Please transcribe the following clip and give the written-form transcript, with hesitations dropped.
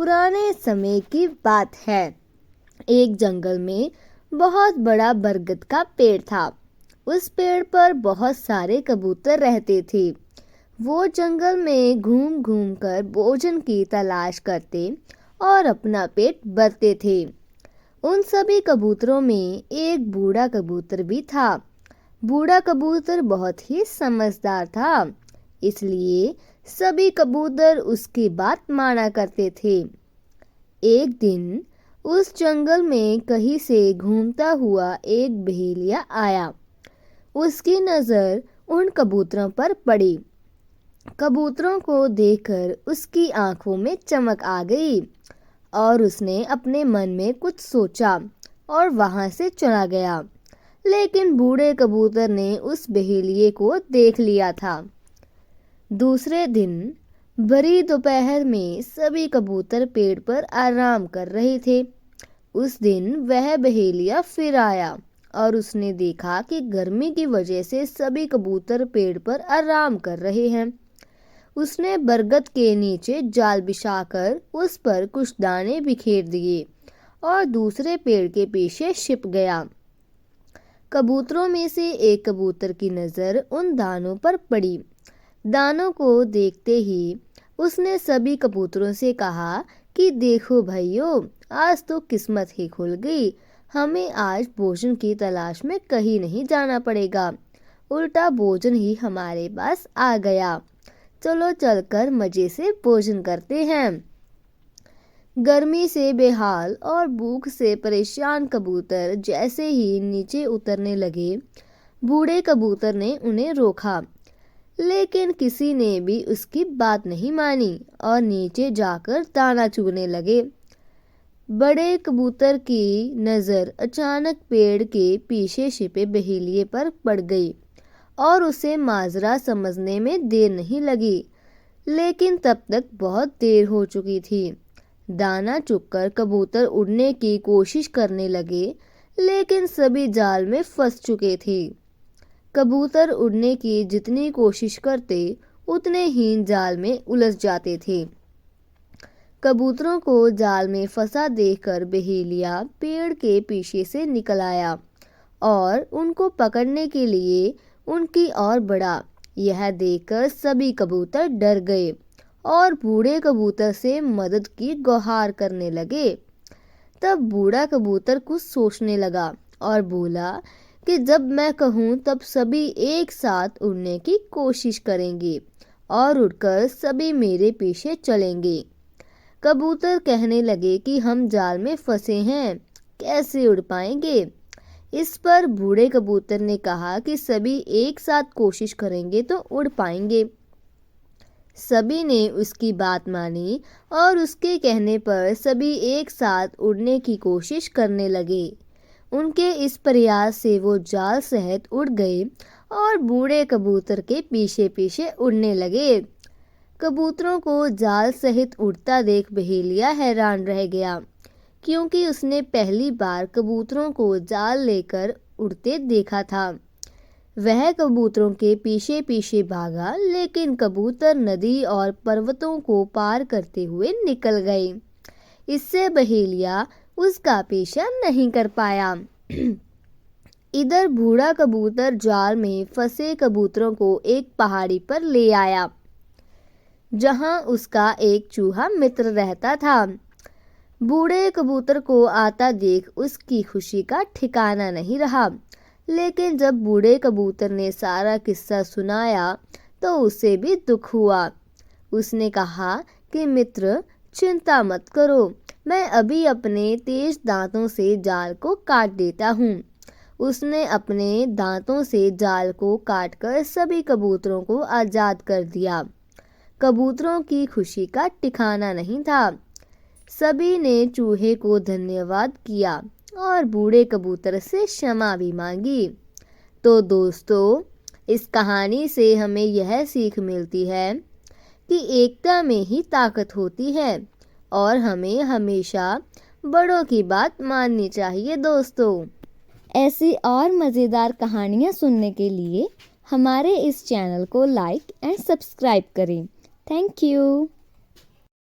पुराने समय की बात है। एक जंगल में बहुत बड़ा बरगद का पेड़ था। उस पेड़ पर बहुत सारे कबूतर रहते थे। वो जंगल में घूम घूम कर भोजन की तलाश करते और अपना पेट भरते थे। उन सभी कबूतरों में एक बूढ़ा कबूतर भी था। बूढ़ा कबूतर बहुत ही समझदार था, इसलिए सभी कबूतर उसकी बात माना करते थे। एक दिन उस जंगल में कहीं से घूमता हुआ एक बहेलिया आया। उसकी नज़र उन कबूतरों पर पड़ी। कबूतरों को देखकर उसकी आंखों में चमक आ गई और उसने अपने मन में कुछ सोचा और वहां से चला गया। लेकिन बूढ़े कबूतर ने उस बहेलिये को देख लिया था। दूसरे दिन भरी दोपहर में सभी कबूतर पेड़ पर आराम कर रहे थे। उस दिन वह बहेलिया फिर आया और उसने देखा कि गर्मी की वजह से सभी कबूतर पेड़ पर आराम कर रहे हैं। उसने बरगद के नीचे जाल बिछाकर उस पर कुछ दाने बिखेर दिए और दूसरे पेड़ के पीछे छिप गया। कबूतरों में से एक कबूतर की नज़र उन दानों पर पड़ी। दानों को देखते ही उसने सभी कबूतरों से कहा कि देखो भाइयों, आज तो किस्मत ही खुल गई। हमें आज भोजन की तलाश में कहीं नहीं जाना पड़ेगा, उल्टा भोजन ही हमारे पास आ गया। चलो चलकर मजे से भोजन करते हैं। गर्मी से बेहाल और भूख से परेशान कबूतर जैसे ही नीचे उतरने लगे, बूढ़े कबूतर ने उन्हें रोका, लेकिन किसी ने भी उसकी बात नहीं मानी और नीचे जाकर दाना चुगने लगे। बड़े कबूतर की नज़र अचानक पेड़ के पीछे छिपे बहेलिये पर पड़ गई और उसे माजरा समझने में देर नहीं लगी, लेकिन तब तक बहुत देर हो चुकी थी। दाना चुगकर कबूतर उड़ने की कोशिश करने लगे, लेकिन सभी जाल में फंस चुके थे। कबूतर उड़ने की जितनी कोशिश करते उतने ही जाल में उलझ जाते थे। कबूतरों को जाल में फंसा देखकर बहेलिया पेड़ के पीछे से निकल आया और उनको पकड़ने के लिए उनकी ओर बढ़ा। यह देखकर सभी कबूतर डर गए और बूढ़े कबूतर से मदद की गुहार करने लगे। तब बूढ़ा कबूतर कुछ सोचने लगा और बोला कि जब मैं कहूँ तब सभी एक साथ उड़ने की कोशिश करेंगे और उड़कर सभी मेरे पीछे चलेंगे। कबूतर कहने लगे कि हम जाल में फंसे हैं, कैसे उड़ पाएंगे। इस पर बूढ़े कबूतर ने कहा कि सभी एक साथ कोशिश करेंगे तो उड़ पाएंगे। सभी ने उसकी बात मानी और उसके कहने पर सभी एक साथ उड़ने की कोशिश करने लगे। उनके इस प्रयास से वो जाल सहित उड़ गए और बूढ़े कबूतर के पीछे पीछे उड़ने लगे। कबूतरों को जाल सहित उड़ता देख बहेलिया हैरान रह गया, क्योंकि उसने पहली बार कबूतरों को जाल लेकर उड़ते देखा था। वह कबूतरों के पीछे पीछे भागा, लेकिन कबूतर नदी और पर्वतों को पार करते हुए निकल गए। इससे बहेलिया उसका पीछा नहीं कर पाया। इधर बूढ़ा कबूतर जाल में फंसे कबूतरों को एक पहाड़ी पर ले आया, जहां उसका एक चूहा मित्र रहता था। बूढ़े कबूतर को आता देख उसकी खुशी का ठिकाना नहीं रहा, लेकिन जब बूढ़े कबूतर ने सारा किस्सा सुनाया तो उसे भी दुख हुआ। उसने कहा कि मित्र, चिंता मत करो, मैं अभी अपने तेज दांतों से जाल को काट देता हूँ। उसने अपने दांतों से जाल को काटकर सभी कबूतरों को आज़ाद कर दिया। कबूतरों की खुशी का ठिकाना नहीं था। सभी ने चूहे को धन्यवाद किया और बूढ़े कबूतर से क्षमा भी मांगी। तो दोस्तों, इस कहानी से हमें यह सीख मिलती है कि एकता में ही ताकत होती है और हमें हमेशा बड़ों की बात माननी चाहिए। दोस्तों, ऐसी और मज़ेदार कहानियाँ सुनने के लिए हमारे इस चैनल को लाइक एंड सब्सक्राइब करें। Thank you.